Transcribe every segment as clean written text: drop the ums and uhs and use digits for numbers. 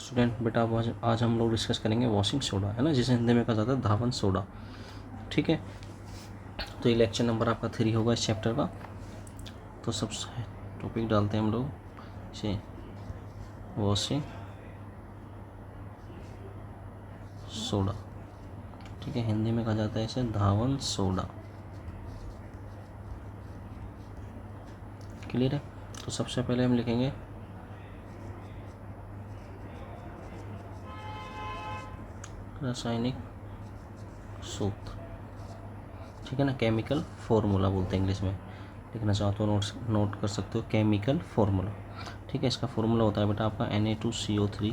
Student बेटा आज हम लोग डिस्कस करेंगे वॉशिंग सोडा, है ना, जिसे हिंदी में कहा जाता है धावन सोडा। ठीक है, तो ये लेक्चर नंबर आपका 3 होगा इस चैप्टर का। तो सब टॉपिक डालते हैं हम लोग इसे, वॉशिंग सोडा। ठीक है, हिंदी में कहा जाता है इसे धावन सोडा। क्लियर है? तो सबसे पहले हम लिखेंगे रासायनिक सूत्र। ठीक है ना, केमिकल फॉर्मूला बोलते हैं इंग्लिश में। लिखना चाहो तो नोट कर सकते हो, केमिकल फॉर्मूला। ठीक है, इसका फॉर्मूला होता है बेटा आपका Na2CO3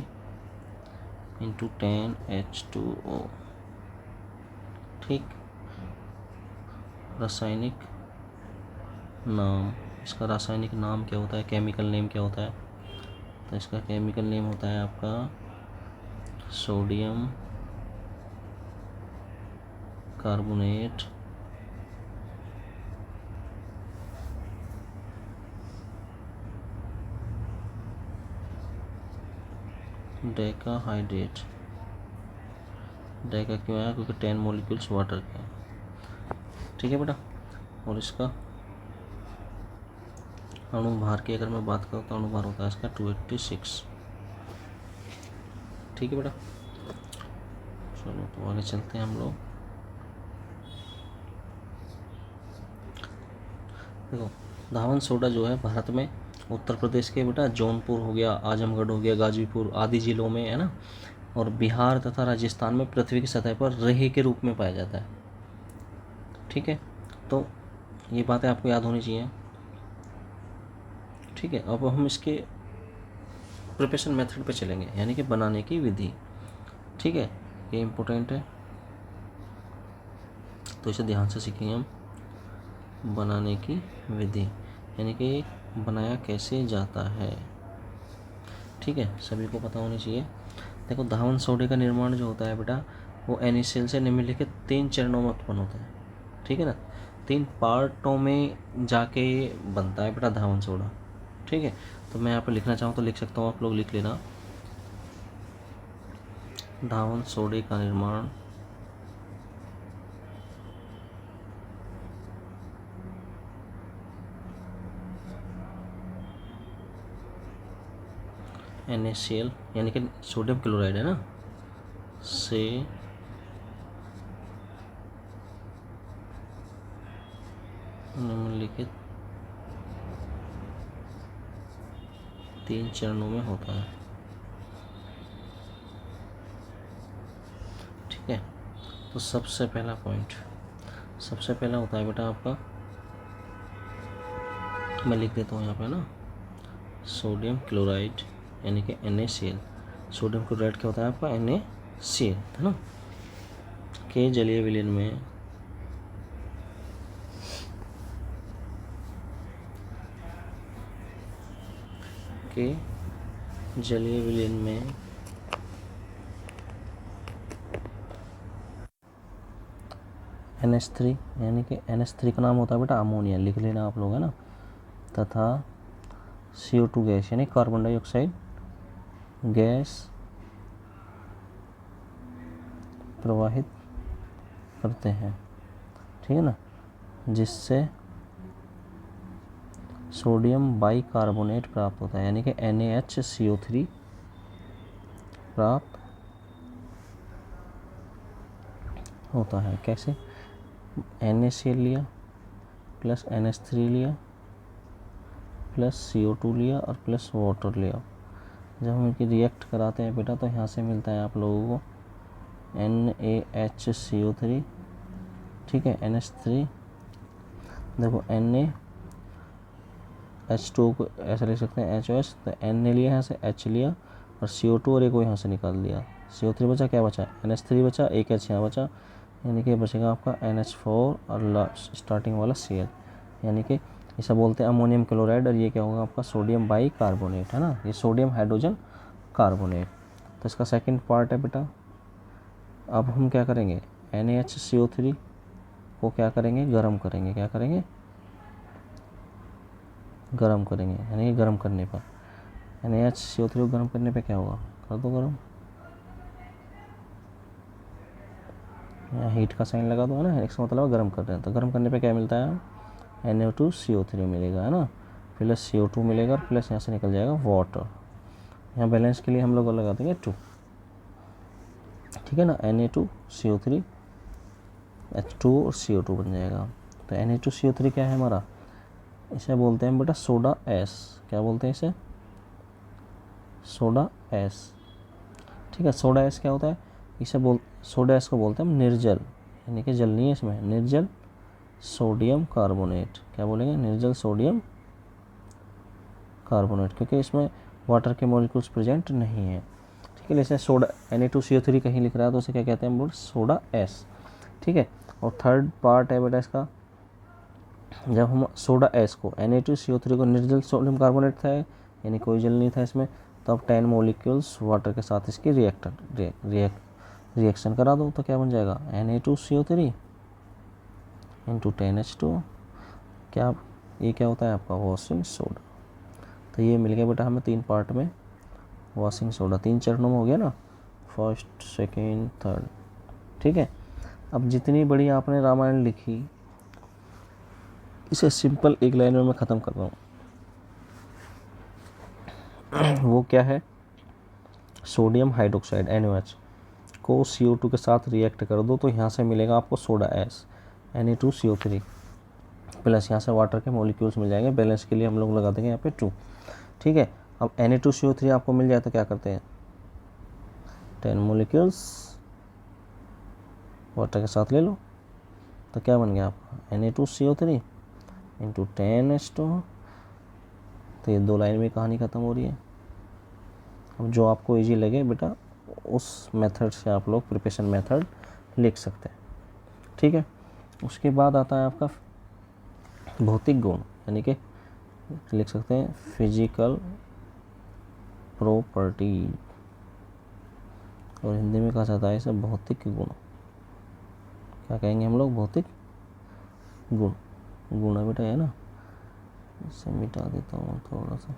इंटू 10H2O। ठीक, रासायनिक नाम, इसका रासायनिक नाम क्या होता है, केमिकल नेम क्या होता है? तो इसका केमिकल नेम होता है आपका सोडियम कार्बोनेट डेकाहाइड्रेट। डेका क्यों आया? क्योंकि 10 मॉलिक्यूल्स वाटर के हैं। ठीक है बेटा, और इसका अणुभार की अगर मैं बात करूँ तो अणुभार होता है इसका 286। ठीक है बेटा, चलो तो आगे चलते हैं हम लोग। देखो, धावन सोडा जो है भारत में उत्तर प्रदेश के बेटा जौनपुर हो गया, आजमगढ़ हो गया, गाजीपुर आदि जिलों में, है ना, और बिहार तथा राजस्थान में पृथ्वी की सतह पर रेहे के रूप में पाया जाता है। ठीक है, तो ये बातें आपको याद होनी चाहिए। ठीक है, अब हम इसके प्रिपरेशन मेथड पे चलेंगे, यानी कि बनाने की विधि। ठीक है, ये इम्पोर्टेंट है, तो इसे ध्यान से सीखेंगे हम। बनाने की विधि यानी कि बनाया कैसे जाता है। ठीक है, सभी को पता होनी चाहिए। देखो, धावन सोडे का निर्माण जो होता है बेटा, वो NaCl से निम्नलिखित 3 चरणों में उत्पन्न होता है। ठीक है ना, 3 पार्टों में जाके बनता है बेटा धावन सोडा। ठीक है, तो मैं यहाँ पर लिखना चाहूँ तो लिख सकता हूँ, आप लोग लिख लेना। धावन सोडे का निर्माण NaCl यानी कि सोडियम क्लोराइड, है ना, से निम्नलिखित 3 चरणों में होता है। ठीक है, तो सबसे पहला पॉइंट, सबसे पहला होता है बेटा आपका, मैं लिख देता हूँ यहाँ पे ना, सोडियम क्लोराइड यानी कि NaCl। सोडियम क्लोराइड क्या होता है आपका? NaCl, है ना, के जलीय विलयन में NH3 यानी कि NH3 का नाम होता है बेटा अमोनिया, लिख लेना आप लोग, है ना, तथा CO2 गैस यानी कार्बन डाइऑक्साइड गैस प्रवाहित करते हैं। ठीक है ना, जिससे सोडियम बाइकार्बोनेट प्राप्त होता है यानी कि NaHCO3 प्राप्त होता है। कैसे? NaCl लिया प्लस NH3 लिया प्लस CO2 लिया और प्लस वाटर लिया। जब हम इनकी रिएक्ट कराते हैं बेटा, तो यहाँ से मिलता है आप लोगों को NaHCO3। ठीक है, NH3, देखो NaH2 को ऐसा लिख सकते हैं HOS, तो N लिया यहाँ से, H लिया और CO2 और एक को यहाँ से निकाल दिया। CO3 बचा, क्या बचा? NH3 बचा, एक H यहाँ बचा, यानी कि बचेगा आपका NH4 और स्टार्टिंग वाला Cl, यानी कि इसे बोलते हैं अमोनियम क्लोराइड। और ये क्या होगा आपका? सोडियम बाइकार्बोनेट, है ना, ये सोडियम हाइड्रोजन कार्बोनेट। तो इसका सेकंड पार्ट है बेटा, अब हम क्या करेंगे? NaHCO3 को क्या करेंगे? गर्म करेंगे। क्या करेंगे? गर्म करेंगे, यानी कि गर्म करने पर NaHCO3 को गर्म करने पे क्या होगा? कर दो गर्म, यहाँ हीट का साइन लगा दो, है ना, इसका मतलब गर्म कर रहे हैं। तो गर्म करने पे क्या मिलता है, NO2CO3 मिलेगा, है ना, प्लस CO2 मिलेगा, प्लस यहाँ से निकल जाएगा वाटर। यहाँ बैलेंस के लिए हम लोग लगा देंगे 2, ठीक है ना, Na2CO3 H2 और CO2 बन जाएगा। तो Na2CO3 क्या है हमारा, इसे बोलते हैं बेटा सोडा एस। क्या बोलते हैं इसे, सोडा एस, ठीक है। सोडा एस क्या होता है, सोडा एस को बोलते हैं हम निर्जल, यानी कि जल नहीं है इसमें, निर्जल सोडियम कार्बोनेट। क्या बोलेंगे, निर्जल सोडियम कार्बोनेट, क्योंकि इसमें वाटर के मॉलिक्यूल्स प्रेजेंट नहीं है, ठीक है। जैसे सोडा Na2CO3 कहीं लिख रहा है तो उसे क्या कहते हैं हम लोग, सोडा एस, ठीक है। और थर्ड पार्ट है बेटा इसका, जब हम सोडा एस को Na2CO3 को निर्जल सोडियम कार्बोनेट था, यानी कोई जल नहीं था इसमें, तो अब 10 मॉलिक्यूल्स वाटर के साथ इसकी रिएक्शन करा दो, तो क्या बन जाएगा, Na2CO3 इंटू 10H2। क्या, ये क्या होता है आपका वॉशिंग सोडा। तो ये मिल गया बेटा हमें 3 पार्ट में वॉशिंग सोडा, 3 चरणों में हो गया ना, फर्स्ट सेकेंड थर्ड, ठीक है। अब जितनी बड़ी आपने रामायण लिखी, इसे सिंपल एक लाइन में मैं ख़त्म कर रहा हूँ। वो क्या है, सोडियम हाइड्रोक्साइड NaOH को CO2 के साथ रिएक्ट कर दो, तो यहाँ से मिलेगा आपको सोडा एस Na2CO3, प्लस यहाँ से वाटर के मॉलिक्यूल्स मिल जाएंगे। बैलेंस के लिए हम लोग लगा देंगे यहाँ पे 2, ठीक है। अब Na2CO3 आपको मिल जाए तो क्या करते हैं, 10 मॉलिक्यूल्स वाटर के साथ ले लो, तो क्या बन गया आपका Na2CO3 इंटू 10H2। तो ये 2 लाइन में कहानी ख़त्म हो रही है। अब जो आपको इजी लगे बेटा उस मेथड से आप लोग प्रिपरेशन मेथड लिख सकते हैं, ठीक है। उसके बाद आता है आपका भौतिक गुण, यानी कि लिख सकते हैं फिजिकल प्रॉपर्टी, और हिंदी में कहा जाता है इसे भौतिक गुण। क्या कहेंगे हम लोग, भौतिक गुण, गुण बेटा है ना, इसे मिटा देता हूँ थोड़ा सा।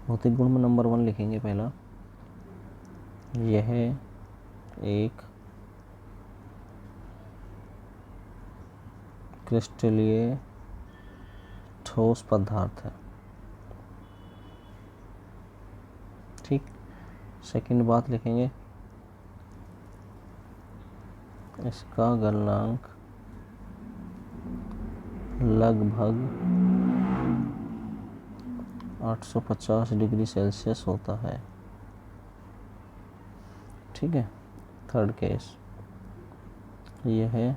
भौतिक गुण में नंबर 1 लिखेंगे पहला, यह एक क्रिस्टलीय ठोस पदार्थ है, ठीक। सेकंड बात लिखेंगे, इसका गलनांक लगभग 850 डिग्री सेल्सियस होता है, ठीक है। थर्ड केस, यह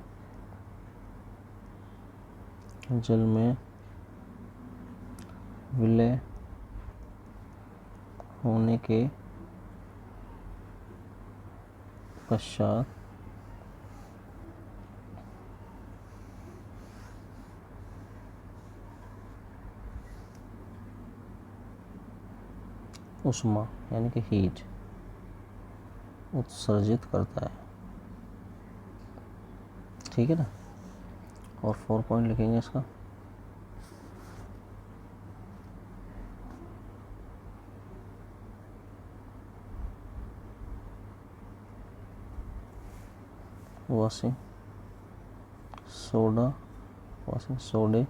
जल में विलय होने के पश्चात ऊष्मा यानी कि हीट उत्सर्जित करता है, ठीक है ना। और 4 पॉइंट लिखेंगे इसका, वॉशिंग सोडे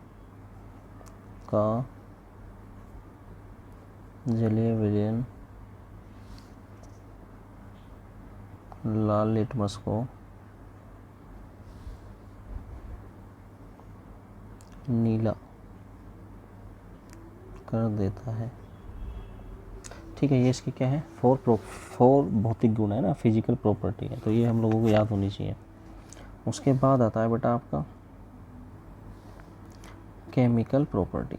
का जलीय विलयन लाल लिटमस को नीला कर देता है, ठीक है। ये इसके क्या है, 4 भौतिक गुण है ना, फिजिकल प्रॉपर्टी है, तो ये हम लोगों को याद होनी चाहिए। उसके बाद आता है बेटा आपका केमिकल प्रॉपर्टी।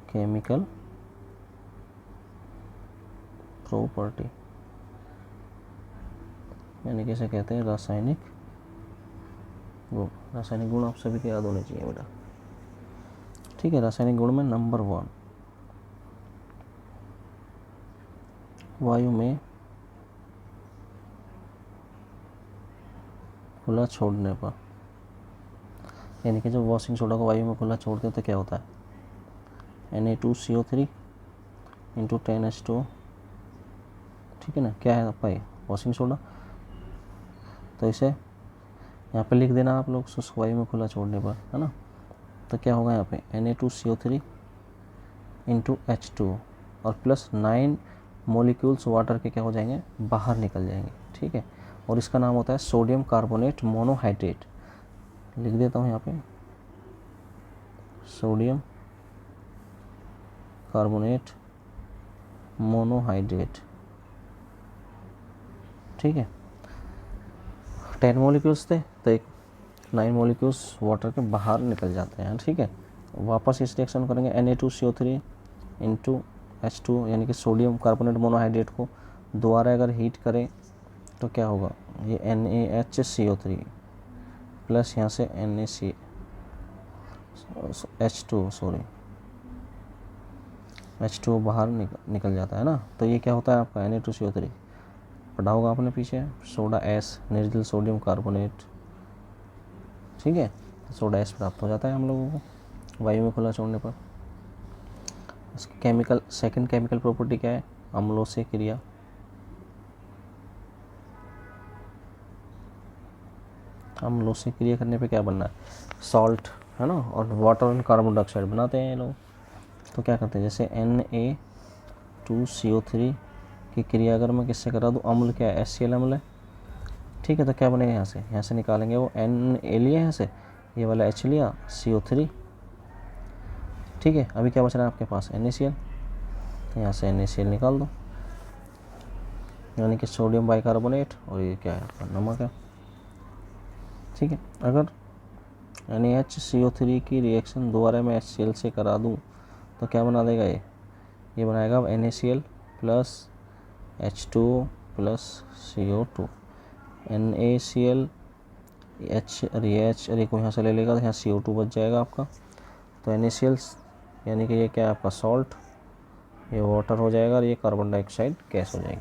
केमिकल प्रॉपर्टी यानी कैसे कहते हैं, रासायनिक गुण। रासायनिक गुण आप सभी को याद होने चाहिए बेटा, ठीक है। रासायनिक गुण में नंबर 1, वायु में खुला छोड़ने पर, यानी कि जब वॉशिंग सोडा को वायु में खुला छोड़ते हैं तो क्या होता है, Na2CO3 इंटू 10H2, ठीक है ना, क्या है आपका ये वॉशिंग सोडा। तो इसे यहाँ पे लिख देना आप लोग शुष्क वायु में खुला छोड़ने पर, है ना। तो क्या होगा यहाँ पे Na2CO3 इंटू H2 और प्लस 9 मोलिक्यूल्स वाटर के क्या हो जाएंगे, बाहर निकल जाएंगे, ठीक है। और इसका नाम होता है सोडियम कार्बोनेट मोनोहाइड्रेट। लिख देता हूँ यहाँ पे सोडियम कार्बोनेट मोनोहाइड्रेट, ठीक है। 10 मॉलिक्यूल्स थे तो एक 9 मॉलिक्यूल्स वाटर के बाहर निकल जाते हैं, ठीक है। वापस इस रिएक्शन करेंगे Na2CO3 इंटू H2 यानी कि सोडियम कार्बोनेट मोनोहाइड्रेट को दोबारा अगर हीट करें तो क्या होगा, ये NaHCO3 प्लस यहाँ से H2 बाहर निकल जाता है ना। तो ये क्या होता है आपका Na2CO3, पढ़ा होगा आपने पीछे, सोडा एस निर्जल सोडियम कार्बोनेट, ठीक है। सोडा एस प्राप्त हो जाता है हम लोगों को वायु में खुला छोड़ने पर। इसकी केमिकल सेकंड केमिकल प्रॉपर्टी क्या है, अम्लों से क्रिया। अम्लों से क्रिया करने पे क्या बनना है, सॉल्ट, है ना। और वाटर और कार्बन डाइऑक्साइड बनाते हैं ये लोग। तो क्या करते हैं, जैसे Na2CO3 की क्रिया अगर मैं किससे करा दूँ, अम्ल क्या है, HCl अम्ल है, ठीक है। तो क्या बनेगा, यहाँ से निकालेंगे वो Na लिया यहाँ से, ये वाला H लिया, CO3, ठीक है। अभी क्या बच रहा है आपके पास, NaCl, यहाँ से NaCl निकाल दो, यानी कि सोडियम बाइकार्बोनेट, और ये क्या है आपका नमक है, ठीक है। अगर NaHCO3 की रिएक्शन दोबारा मैं HCl से करा दूँ तो क्या बना देगा, ये बनाएगा NaCl plus H2 plus CO2, NaCl अरे को यहाँ से ले लेगा तो यहाँ CO2 बच जाएगा आपका। तो NaCl यानी कि ये क्या है आपका सॉल्ट, ये वाटर हो जाएगा और ये कार्बन डाइऑक्साइड गैस हो जाएगी,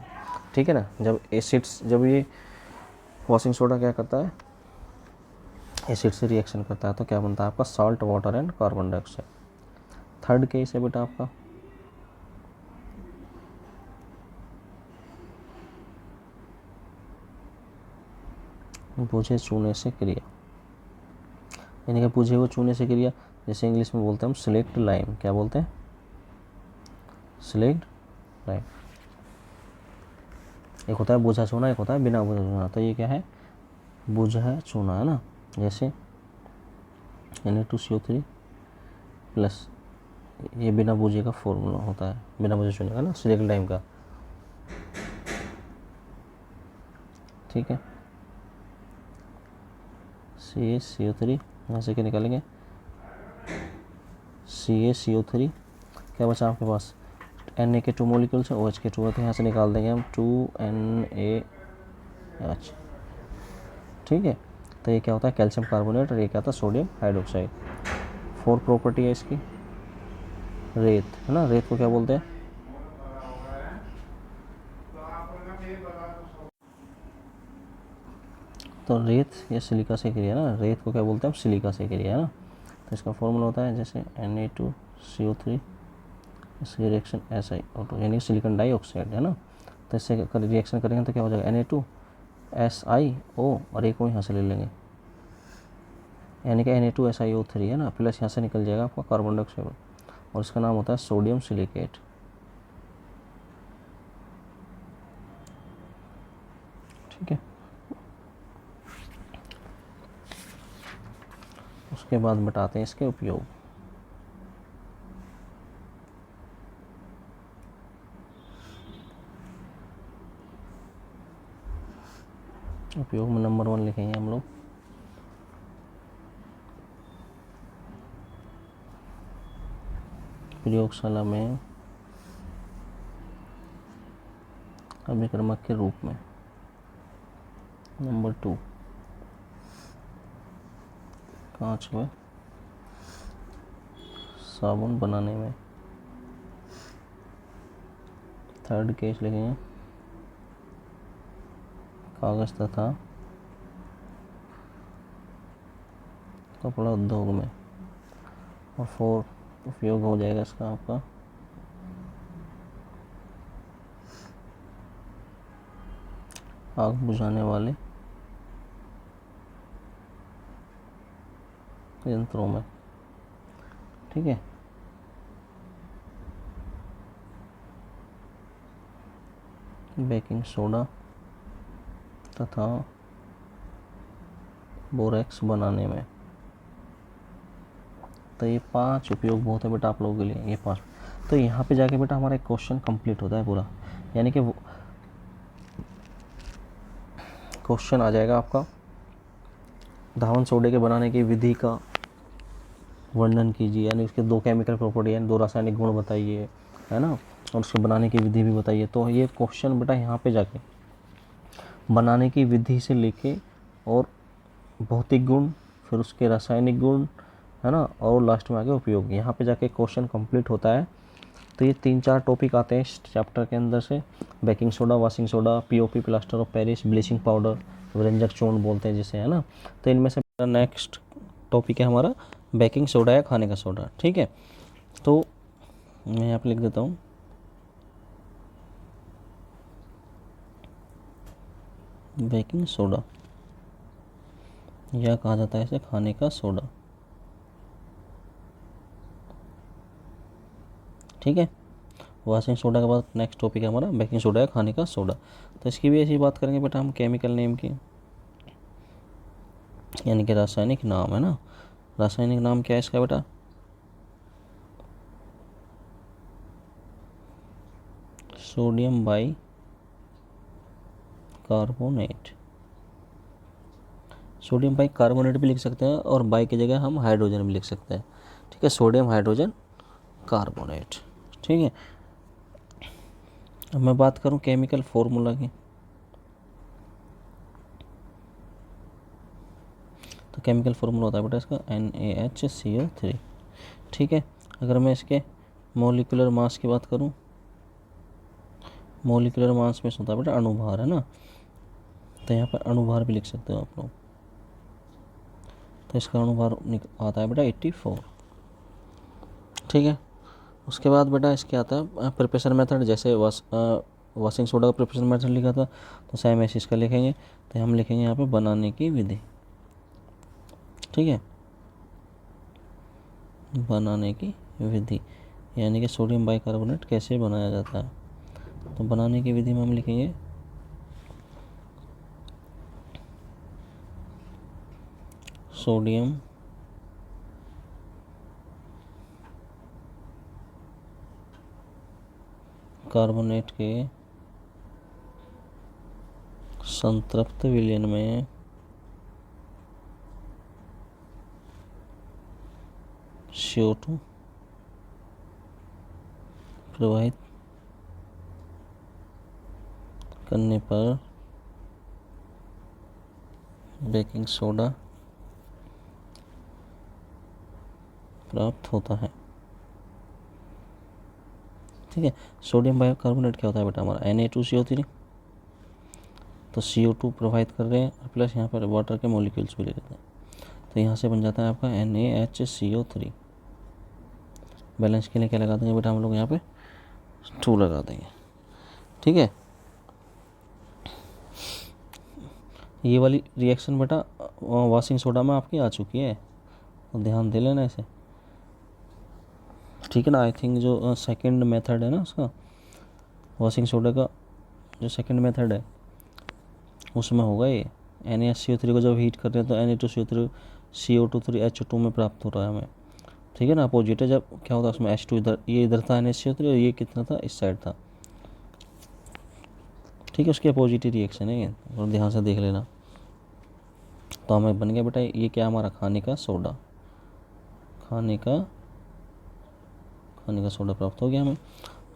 ठीक है ना। जब एसिड्स, जब ये वॉशिंग सोडा क्या करता है, एसिड से रिएक्शन करता है तो क्या बनता है आपका salt, water and carbon dioxide. Third case है बेटा आपका बुझे चूने से क्रिया, यानी कि बुझे हुए चूने से क्रिया, जैसे इंग्लिश में बोलते हैं हम सिलेक्ट लाइम, क्या बोलते हैं, सिलेक्ट लाइम। एक होता है बुझा चूना, एक होता है बिना बुझा चूना। तो ये क्या है, बुझा चूना, है ना। जैसे Na2CO3 प्लस ये बिना बुझे का फॉर्मूला होता है, बिना बुझे चूने का ना, सिलेक्ट लाइम का, ठीक है। CaCO3 यहाँ से क्या निकालेंगे, CaCO3, क्या बचा आपके पास, Na के 2 मॉलिक्यूल्स है, OH के 2 होते हैं, यहाँ से निकाल देंगे हम 2NaH, ठीक है। तो ये क्या होता है कैल्शियम कार्बोनेट, और ये क्या होता है सोडियम हाइड्रोक्साइड। 4 प्रॉपर्टी है इसकी, रेत, है ना। रेत को क्या बोलते हैं, तो रेत या सिलिका से क्रिया ना, रेत को क्या बोलते हैं हम, सिलिका से क्रिया, है ना। तो इसका फॉर्मूला होता है जैसे Na2CO3 इसकी रिएक्शन SiO2 यानी सिलिकॉन डाइऑक्साइड, है ना। तो इससे रिएक्शन करेंगे तो क्या हो जाएगा Na2SiO और एक को यहाँ से ले लेंगे, यानी कि Na2SiO3, है ना, प्लस यहाँ से निकल जाएगा आपका कार्बन डाइऑक्साइड और इसका नाम होता है सोडियम सिलिकेट, ठीक है। उसके बाद बताते हैं इसके उपयोग। उपयोग में नंबर 1 लिखेंगे हम लोग, प्रयोगशाला में अभिक्रमक के रूप में। नंबर 2 कांच में साबुन बनाने में। थर्ड केस लिखेंगे कागज तथा कपड़ा उद्योग में। और 4 उपयोग हो जाएगा इसका आपका आग बुझाने वाले यंत्रों में। ठीक है, बेकिंग सोडा तथा बोरेक्स बनाने में। तो ये 5 उपयोग बहुत है बेटा आप लोगों के लिए, ये 5। तो यहाँ पे जाके बेटा हमारा एक क्वेश्चन कंप्लीट होता है पूरा, यानी कि क्वेश्चन आ जाएगा आपका धावन सोडे के बनाने की विधि का वर्णन कीजिए, यानी उसके 2 केमिकल प्रॉपर्टी यानी 2 रासायनिक गुण बताइए, है ना, और उसके बनाने की विधि भी बताइए। तो ये क्वेश्चन बेटा यहाँ पे जाके बनाने की विधि से लेके और भौतिक गुण, फिर उसके रासायनिक गुण, है ना, और लास्ट में आगे उपयोग, यहाँ पे जाके क्वेश्चन कंप्लीट होता है। तो ये 3-4 टॉपिक आते हैं इस चैप्टर के अंदर से, baking soda, washing soda, POP plaster of Paris, bleaching powder, व्यंजक चूर्ण बोलते हैं जिसे, है ना। तो इनमें से नेक्स्ट टॉपिक है हमारा बेकिंग सोडा या खाने का सोडा। ठीक है, तो मैं यहाँ पे लिख देता हूँ बेकिंग सोडा, या कहा जाता है इसे खाने का सोडा। ठीक है, वॉशिंग सोडा के बाद नेक्स्ट टॉपिक है हमारा बेकिंग सोडा या खाने का सोडा। तो इसकी भी ऐसी बात करेंगे बेटा हम केमिकल नेम की, यानी कि रासायनिक नाम, है ना। रासायनिक नाम क्या है इसका बेटा? Sodium by carbonate. Sodium by carbonate भी लिख सकते हैं और बाई की जगह हम हाइड्रोजन भी लिख सकते हैं। ठीक है, सोडियम हाइड्रोजन कार्बोनेट। ठीक है, अब मैं बात करूं केमिकल फॉर्मूला की, तो केमिकल फार्मूला होता है बेटा इसका NaHCO3। ठीक है, अगर मैं इसके मोलिकुलर मास की बात करूं, मोलिकुलर मास में होता है बेटा अणुभार, है ना। तो यहाँ पर अणुभार भी लिख सकते हो आप लोग। तो इसका अणुभार आता है बेटा 84। ठीक है, उसके बाद बेटा इसके आता है प्रिपरेशन मेथड, जैसे वॉशिंग सोडा का प्रिपरेशन मेथड लिखा था, तो सेम ऐसे इसका लिखेंगे। तो हम लिखेंगे यहाँ पे बनाने की विधि। ठीक है, बनाने की विधि, यानी कि सोडियम बाइकार्बोनेट कैसे बनाया जाता है। तो बनाने की विधि में हम लिखेंगे सोडियम कार्बोनेट के संतृप्त विलयन में CO2 प्रवाहित करने पर बेकिंग सोडा प्राप्त होता है। ठीक है, सोडियम बाइकार्बोनेट क्या होता है बेटा हमारा Na2CO3, तो CO2 प्रवाहित कर रहे हैं और प्लस यहाँ पर वाटर के मॉलिक्यूल्स भी ले लेते हैं, तो यहाँ से बन जाता है आपका NaHCO3। बैलेंस के लिए क्या लगा देंगे बेटा हम लोग यहाँ पे 2 लगा देंगे। ठीक है, ये वाली रिएक्शन बेटा वॉशिंग सोडा में आपकी आ चुकी है, तो ध्यान दे लेना इसे। ठीक है ना, आई थिंक जो सेकंड मेथड है ना उसका, वॉशिंग सोडा का जो सेकंड मेथड है उसमें होगा ये। NaHCO3 को जब हीट कर रहे हैं तो Na2CO3 CO2 H2 में प्राप्त हो रहा है हमें। ठीक है ना, अपोजिट है, जब क्या होता है उसमें H2 इधर, ये इधर था NaHCO3 और ये कितना था इस साइड था। ठीक है, उसकी अपोजिट रिएक्शन है ये, और ध्यान से देख लेना। तो हमें बन गया बेटा ये क्या हमारा खाने का सोडा, खाने का सोडा प्राप्त हो गया हमें।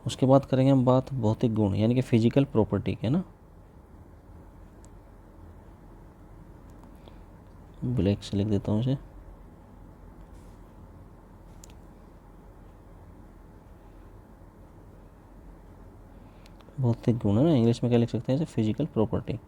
उसके बाद करेंगे हम बात भौतिक गुण यानी कि फिजिकल प्रॉपर्टी के ना, ब्लैक से लिख देता हूँ इसे। भौतिक गुण है ना, इंग्लिश में क्या लिख सकते हैं इसे, फिजिकल प्रॉपर्टी।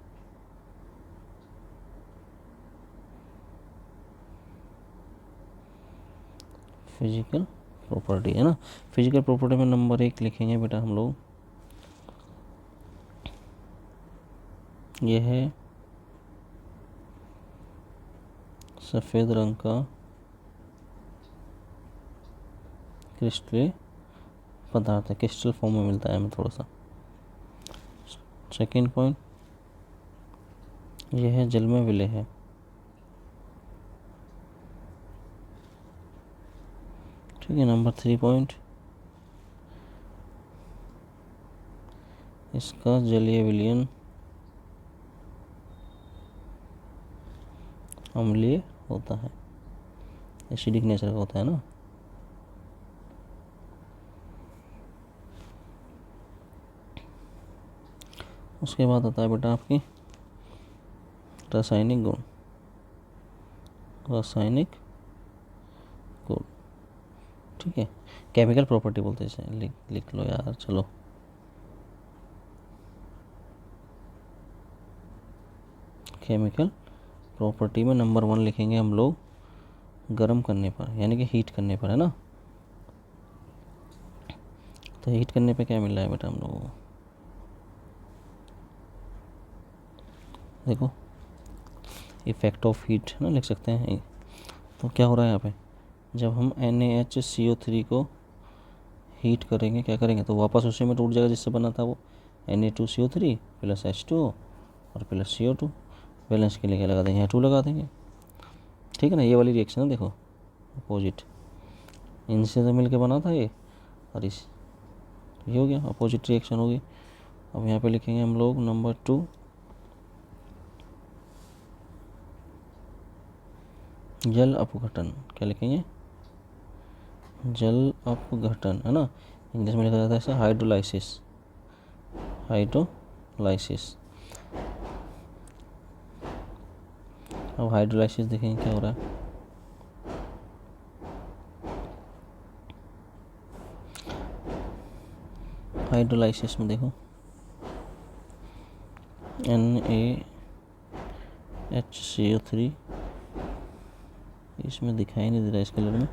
फिजिकल प्रॉपर्टी है ना, फिजिकल प्रॉपर्टी में नंबर 1 लिखेंगे बेटा हम लोग यह है सफ़ेद रंग का क्रिस्टलीय पदार्थ है, क्रिस्टल फॉर्म में मिलता है हमें थोड़ा सा। सेकेंड पॉइंट, यह है जल में विलय है। ठीक है। नंबर 3 पॉइंट, इसका जलीय विलयन अम्लीय होता है, एसिडिक नेचर का होता है ना। उसके बाद आता है बेटा आपकी रासायनिक गुण। रासायनिक गुण, ठीक है, केमिकल प्रॉपर्टी बोलते हैं इसे, लिख लो यार। चलो, केमिकल प्रॉपर्टी में नंबर 1 लिखेंगे हम लोग गर्म करने पर, यानी कि हीट करने पर, है ना। तो हीट करने पे क्या मिल रहा है बेटा हम लोगों को, देखो इफेक्ट ऑफ हीट ना लिख सकते हैं। तो क्या हो रहा है यहाँ पे, जब हम NaHCO3 को हीट करेंगे, क्या करेंगे, तो वापस उसी में टूट जाएगा जिससे बना था वो, Na2CO3 प्लस H2O और प्लस CO2। बैलेंस के लिए क्या लगा देंगे, यहाँ 2 लगा देंगे। ठीक है ना, ये वाली रिएक्शन है, देखो अपोजिट, इनसे तो मिल के बना था ये, और इस ये हो गया, अपोजिट रिएक्शन होगी। अब यहाँ पे लिखेंगे हम लोग नंबर 2, जल अपघटन। क्या लिखेंगे, जल अपघटन, है ना। इंग्लिश में लिखा जाता है ऐसा, हाइड्रोलाइसिस। हाइड्रोलाइसिस। अब हाइड्रोलाइसिस देखेंगे क्या हो रहा है। हाइड्रोलाइसिस में देखो NaHCO3, इसमें दिखाई नहीं दे रहा इस कलर में,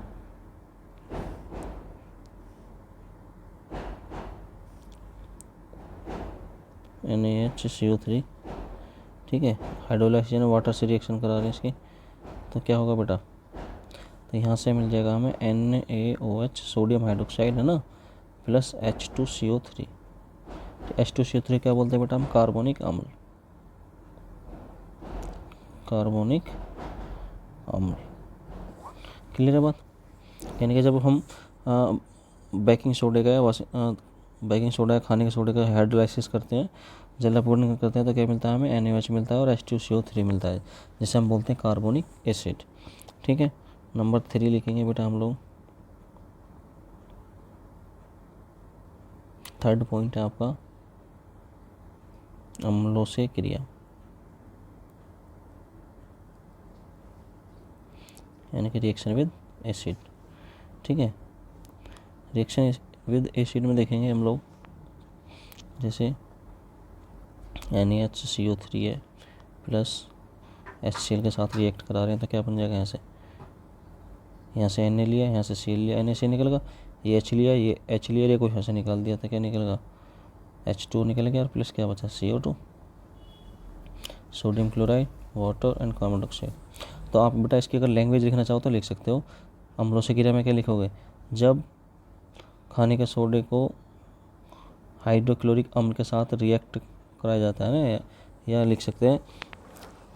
NaHCO3, ठीक है। हाइड्रोलाइसिस में वाटर से रिएक्शन करा रहे हैं इसकी, तो क्या होगा बेटा, तो यहाँ से मिल जाएगा हमें NaOH, सोडियम हाइड्रोक्साइड, है ना, प्लस H2CO3। तो H2CO3 क्या बोलते हैं बेटा हम, कार्बोनिक अम्ल। कार्बोनिक अम्ल, क्लियर है बात। यानी कि जब हम बेकिंग सोडे का बेकिंग सोडा या खाने के सोडे का हाइड्रोलाइसिस करते हैं, जलापूर्ण करते हैं, तो क्या मिलता है हमें, NaOH मिलता है और H2CO3 मिलता है, जिसे हम बोलते हैं कार्बोनिक एसिड। ठीक है। नंबर 3 लिखेंगे बेटा हम लोग, थर्ड पॉइंट है आपका अम्लों से क्रिया, यानी कि रिएक्शन विद एसिड। ठीक है। रिएक्शन विद एसिड में देखेंगे हम लोग, जैसे NaHCO3 है प्लस HCl के साथ रिएक्ट करा रहे हैं, तो क्या बन जाएगा, यहाँ से Na लिया, यहाँ से Cl लिया, Na से निकल गया, ये H लिया, ये H लिया, ये कोई यहाँ से निकाल दिया, तो क्या निकलेगा, H2 निकल गया, और प्लस क्या बचा, CO2, sodium chloride, water and carbon dioxide. तो आप बेटा इसकी अगर लैंग्वेज लिखना चाहो तो लिख सकते हो। अम्लों से क्रिया में क्या लिखोगे, जब खाने के सोडे को हाइड्रोक्लोरिक अम्ल के साथ रिएक्ट कराया जाता है ना, या लिख सकते हैं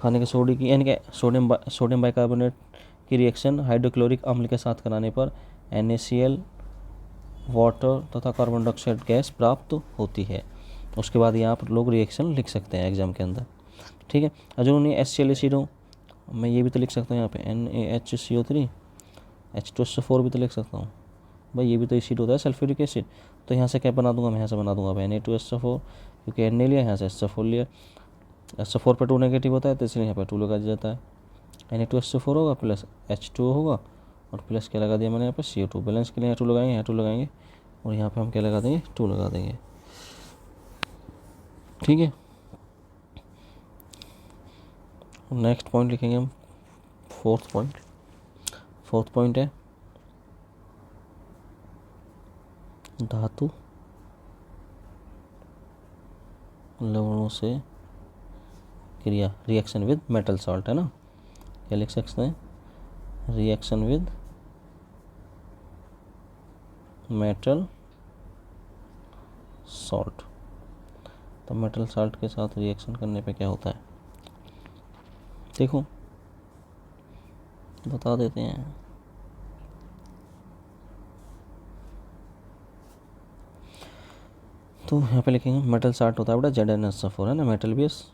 खाने के सोडे की, यानी कि सोडियम बाइकार्बोनेट की रिएक्शन हाइड्रोक्लोरिक अम्ल के साथ कराने पर NaCl, वाटर तथा कार्बन डाइऑक्साइड गैस प्राप्त होती है। उसके बाद यहाँ पर लोग रिएक्शन लिख सकते हैं एग्जाम के अंदर। ठीक है। अगर उन्हें HCl एसिड हो, मैं ये भी तो लिख सकता हूँ यहाँ पे NaHCO3, H2SO4 भी तो लिख सकता हूँ भाई, ये भी तो एसिड होता है, सल्फ्यूरिक एसिड। तो यहाँ से क्या बना दूंगा, मैं यहाँ से बना दूंगा Na2SO4, क्योंकि Na लिया, यहाँ से SO4 लिया, SO4 पर 2 नेगेटिव होता है, तो इसलिए यहाँ पर 2 लगा दिया जाता है। Na2SO4 होगा प्लस H2O होगा, और प्लस क्या लगा दिया मैंने यहाँ पर, CO2। बैलेंस के लिए यहाँ 2 लगाएंगे, यहाँ 2 लगाएंगे, और यहाँ पर हम क्या लगा देंगे, 2 लगा देंगे। ठीक है। नेक्स्ट पॉइंट लिखेंगे हम, फोर्थ पॉइंट है धातु लवणों से क्रिया, रिएक्शन विद मेटल सॉल्ट, है ना। क्या लिख सकते हैं, रिएक्शन विद मेटल सॉल्ट। तो मेटल सॉल्ट के साथ रिएक्शन करने पे क्या होता है, देखो बता देते हैं। तो यहाँ पे लिखेंगे मेटल सॉल्ट होता है बेटा ZnSO4, है ना, मेटल बेस।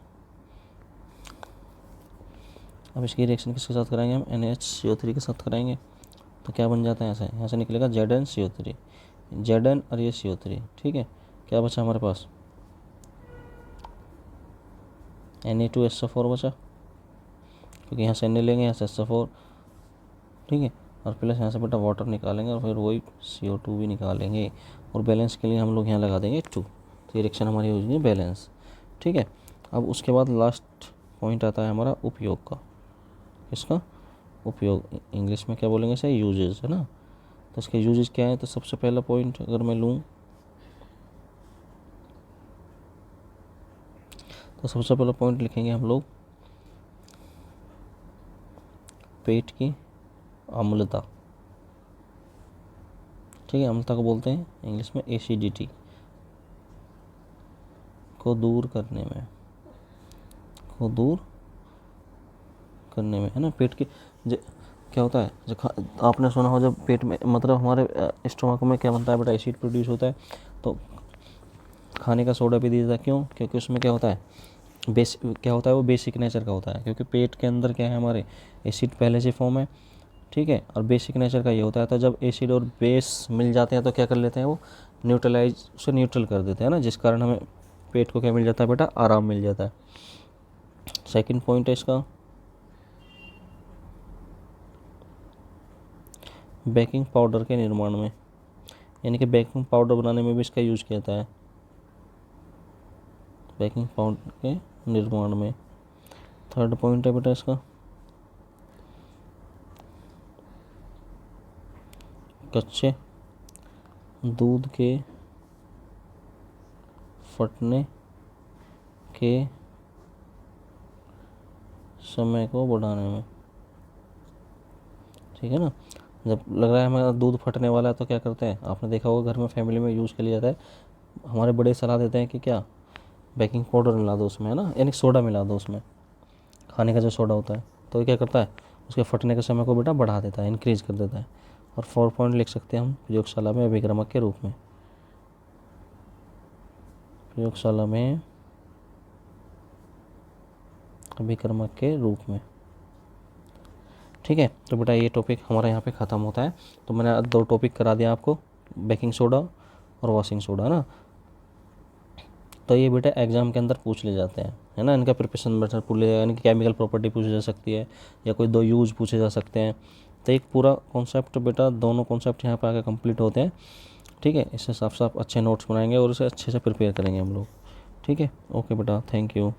अब इसकी रिएक्शन किसके साथ कराएंगे हम, NaHCO3 के साथ कराएंगे। तो क्या बन जाता है, ऐसे यहाँ से निकलेगा ZnCO3, Zn और ये CO3, ठीक है। क्या बचा हमारे पास, Na2SO4 बचा, क्योंकि यहाँ से Na लेंगे, यहाँ से SO4, ठीक है। और प्लस यहाँ से बेटा वाटर निकालेंगे और फिर वही CO2 भी निकालेंगे, और बैलेंस के लिए हम लोग यहाँ लगा देंगे 2। तो ये रिएक्शन हमारी हो जाएगी बैलेंस, ठीक है। अब उसके बाद लास्ट पॉइंट आता है हमारा उपयोग का। इसका उपयोग इंग्लिश में क्या बोलेंगे इसे, यूजेस, है ना। तो इसके यूजेस क्या है, तो सबसे पहला पॉइंट अगर मैं लूँ तो सबसे पहला पॉइंट लिखेंगे हम लोग पेट की अम्लता, ठीक है। अम्लता को बोलते हैं इंग्लिश में एसिडिटी, को दूर करने में, है ना। पेट की क्या होता है, आपने सुना हो जब पेट में मतलब हमारे स्टोमक में क्या बनता है बेटा, एसिड प्रोड्यूस होता है। तो खाने का सोडा भी दिया जाता है, क्यों, क्योंकि उसमें क्या होता है, क्या होता है, वो बेसिक नेचर का होता है। क्योंकि पेट के अंदर क्या है, हमारे एसिड पहले से फॉर्म है, ठीक है। और बेसिक नेचर का ये होता है, तो जब एसिड और बेस मिल जाते हैं तो क्या कर लेते हैं, वो न्यूट्रल कर देते हैं ना, जिस कारण हमें पेट को क्या मिल जाता है बेटा, आराम मिल जाता है। सेकंड पॉइंट है इसका बेकिंग पाउडर के निर्माण में, यानी कि बेकिंग पाउडर बनाने में भी इसका यूज किया जाता है, बेकिंग पाउडर के निर्माण में। थर्ड पॉइंट है बेटा इसका कच्चे दूध के फटने के समय को बढ़ाने में, ठीक है ना। जब लग रहा है हमारा दूध फटने वाला है तो क्या करते हैं, आपने देखा होगा घर में फैमिली में यूज़ कर लिया जाता है। हमारे बड़े सलाह देते हैं कि क्या, बेकिंग पाउडर मिला दो उसमें, है ना, यानी सोडा मिला दो उसमें, खाने का जो सोडा होता है। तो ये क्या करता है, उसके फटने के समय को बेटा बढ़ा देता है, इंक्रीज कर देता है। और 4 पॉइंट लिख सकते हैं हम प्रयोगशाला में अभिक्रमक के रूप में, प्रयोगशाला में अभिक्रमक के रूप में, ठीक है। तो बेटा ये टॉपिक हमारा यहाँ पे ख़त्म होता है। तो मैंने 2 टॉपिक करा दिया आपको, बेकिंग सोडा और वॉशिंग सोडा ना। तो ये बेटा एग्जाम के अंदर पूछ ले जाते हैं, है ना। इनका प्रिपरेशन बेटर पूछ ले, यानी कि केमिकल प्रॉपर्टी पूछी जा सकती है, या कोई 2 यूज पूछे जा सकते हैं। तो एक पूरा कॉन्सेप्ट बेटा, दोनों कॉन्सेप्ट यहाँ पे आके कंप्लीट होते हैं, ठीक है। इससे साफ साफ अच्छे नोट्स बनाएंगे और उसे अच्छे से प्रिपेयर करेंगे हम लोग, ठीक है। ओके बेटा, थैंक यू।